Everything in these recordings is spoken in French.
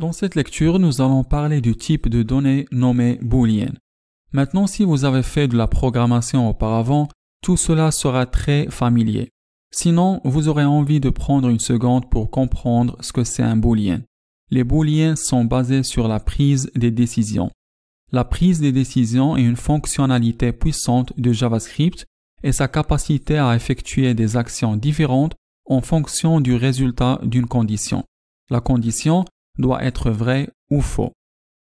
Dans cette lecture, nous allons parler du type de données nommé booléenne. Maintenant, si vous avez fait de la programmation auparavant, tout cela sera très familier. Sinon, vous aurez envie de prendre une seconde pour comprendre ce que c'est un booléen. Les booléens sont basés sur la prise des décisions. La prise des décisions est une fonctionnalité puissante de JavaScript et sa capacité à effectuer des actions différentes en fonction du résultat d'une condition. La condition doit être vraie ou faux.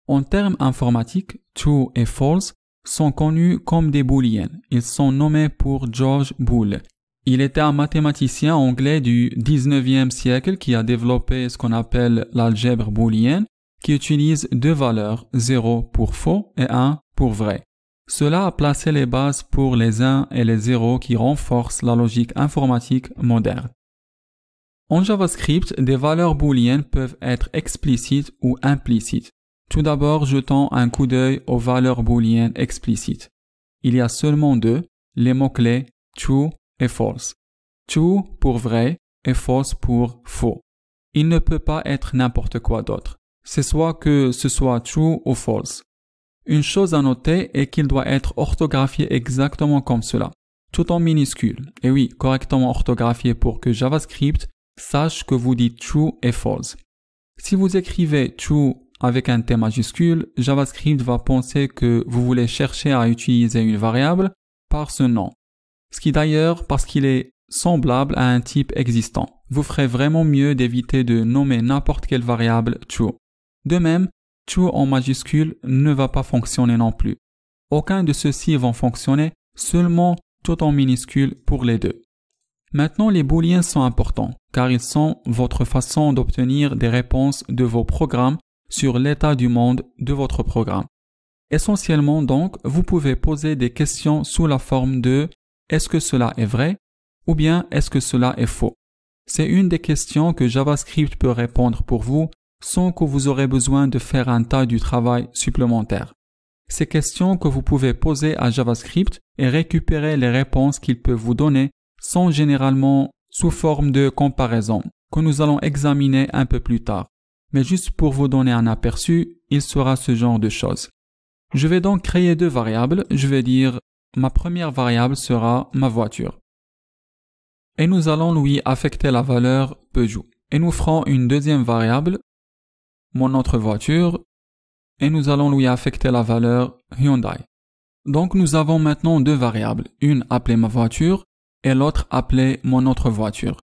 En termes informatiques, true et false sont connus comme des booléens. Ils sont nommés pour George Boole. Il était un mathématicien anglais du 19e siècle qui a développé ce qu'on appelle l'algèbre booléenne, qui utilise deux valeurs, 0 pour faux et 1 pour vrai. Cela a placé les bases pour les 1 et les 0 qui renforcent la logique informatique moderne. En JavaScript, des valeurs booléennes peuvent être explicites ou implicites. Tout d'abord, jetons un coup d'œil aux valeurs booléennes explicites. Il y a seulement deux, les mots-clés true et false. True pour vrai et false pour faux. Il ne peut pas être n'importe quoi d'autre. C'est soit que ce soit true ou false. Une chose à noter est qu'il doit être orthographié exactement comme cela, tout en minuscules. Et oui, correctement orthographié pour que JavaScript sache que vous dites true et false. Si vous écrivez true avec un T majuscule, JavaScript va penser que vous voulez chercher à utiliser une variable par ce nom. Ce qui d'ailleurs, parce qu'il est semblable à un type existant, vous ferez vraiment mieux d'éviter de nommer n'importe quelle variable true. De même, true en majuscule ne va pas fonctionner non plus. Aucun de ceux-ci vont fonctionner, seulement tout en minuscule pour les deux. Maintenant, les booléens sont importants, car ils sont votre façon d'obtenir des réponses de vos programmes sur l'état du monde de votre programme. Essentiellement donc, vous pouvez poser des questions sous la forme de « est-ce que cela est vrai ?» ou bien « est-ce que cela est faux ?» C'est une des questions que JavaScript peut répondre pour vous sans que vous aurez besoin de faire un tas de travail supplémentaire. Ces questions que vous pouvez poser à JavaScript et récupérer les réponses qu'il peut vous donner sont généralement sous forme de comparaison que nous allons examiner un peu plus tard. Mais juste pour vous donner un aperçu, il sera ce genre de choses. Je vais donc créer deux variables. Je vais dire ma première variable sera ma voiture. Et nous allons lui affecter la valeur Peugeot. Et nous ferons une deuxième variable, mon autre voiture, et nous allons lui affecter la valeur Hyundai. Donc nous avons maintenant deux variables, une appelée ma voiture et l'autre appelée mon autre voiture.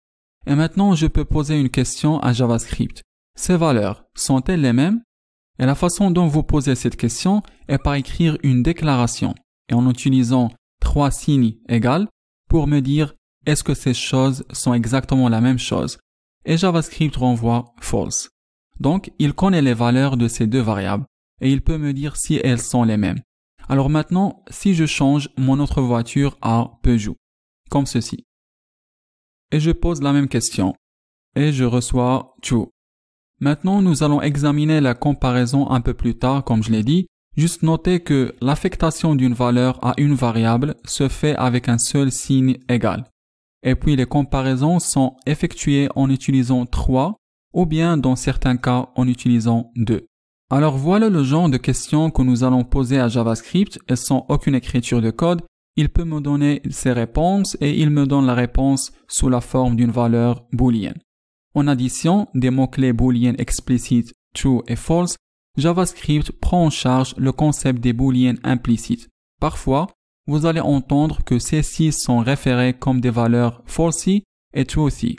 Et maintenant je peux poser une question à JavaScript. Ces valeurs sont-elles les mêmes? Et la façon dont vous posez cette question est par écrire une déclaration et en utilisant 3 signes égales pour me dire est-ce que ces choses sont exactement la même chose. Et JavaScript renvoie false. Donc, il connaît les valeurs de ces deux variables et il peut me dire si elles sont les mêmes. Alors maintenant, si je change mon autre voiture à Peugeot, comme ceci, et je pose la même question, et je reçois true. Maintenant, nous allons examiner la comparaison un peu plus tard, comme je l'ai dit. Juste noter que l'affectation d'une valeur à une variable se fait avec un seul signe égal. Et puis les comparaisons sont effectuées en utilisant 3 ou bien dans certains cas en utilisant 2. Alors voilà le genre de questions que nous allons poser à JavaScript et sans aucune écriture de code, il peut me donner ses réponses et il me donne la réponse sous la forme d'une valeur booléenne. En addition des mots-clés booléens explicites true et false, JavaScript prend en charge le concept des booléens implicites. Parfois, vous allez entendre que ces-ci sont référés comme des valeurs falsy et truthy.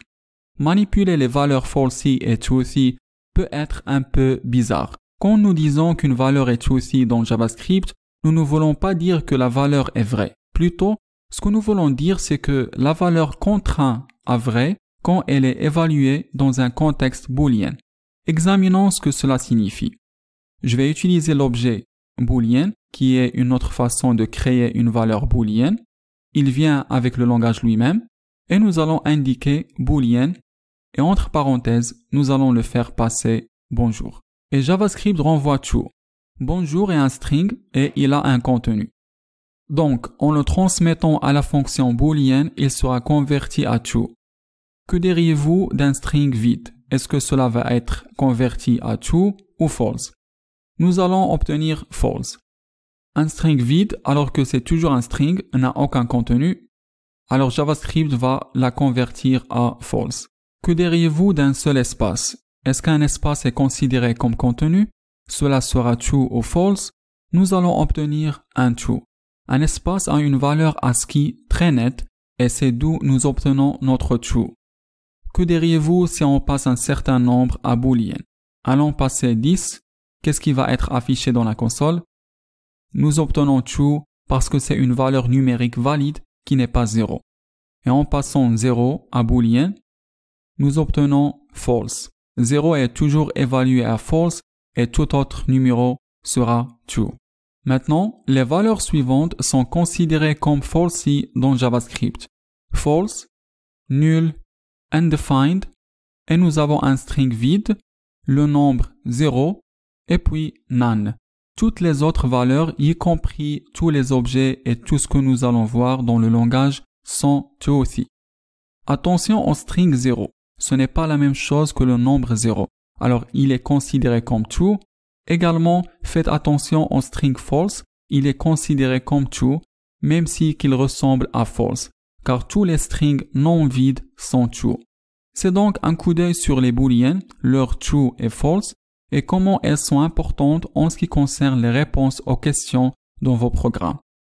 Manipuler les valeurs falsy et truthy peut être un peu bizarre. Quand nous disons qu'une valeur est truthy dans JavaScript, nous ne voulons pas dire que la valeur est vraie. Plutôt, ce que nous voulons dire, c'est que la valeur contraint à vrai quand elle est évaluée dans un contexte booléen. Examinons ce que cela signifie. Je vais utiliser l'objet booléen, qui est une autre façon de créer une valeur booléenne. Il vient avec le langage lui-même, et nous allons indiquer booléen, et entre parenthèses, nous allons le faire passer bonjour. Et JavaScript renvoie true. Bonjour est un string, et il a un contenu. Donc, en le transmettant à la fonction booléenne, il sera converti à true. Que diriez-vous d'un string vide? est-ce que cela va être converti à true ou false? Nous allons obtenir false. Un string vide, alors que c'est toujours un string, n'a aucun contenu, alors JavaScript va la convertir à false. Que diriez-vous d'un seul espace? Est-ce qu'un espace est considéré comme contenu? Cela sera true ou false? Nous allons obtenir un true. Un espace a une valeur ASCII très nette et c'est d'où nous obtenons notre true. Que diriez-vous si on passe un certain nombre à boolean? Allons passer 10. Qu'est-ce qui va être affiché dans la console? Nous obtenons true parce que c'est une valeur numérique valide qui n'est pas 0. Et en passant 0 à boolean, nous obtenons false. 0 est toujours évalué à false et tout autre numéro sera true. Maintenant, les valeurs suivantes sont considérées comme falsy dans JavaScript. False, nul, undefined, et nous avons un string vide, le nombre 0, et puis none. Toutes les autres valeurs, y compris tous les objets et tout ce que nous allons voir dans le langage, sont truthy. Attention au string 0. Ce n'est pas la même chose que le nombre 0. Alors, il est considéré comme true. Également, faites attention au string false. Il est considéré comme true, même si qu'il ressemble à false, car tous les strings non vides sont true. C'est donc un coup d'œil sur les booleans, leur true et false, et comment elles sont importantes en ce qui concerne les réponses aux questions dans vos programmes.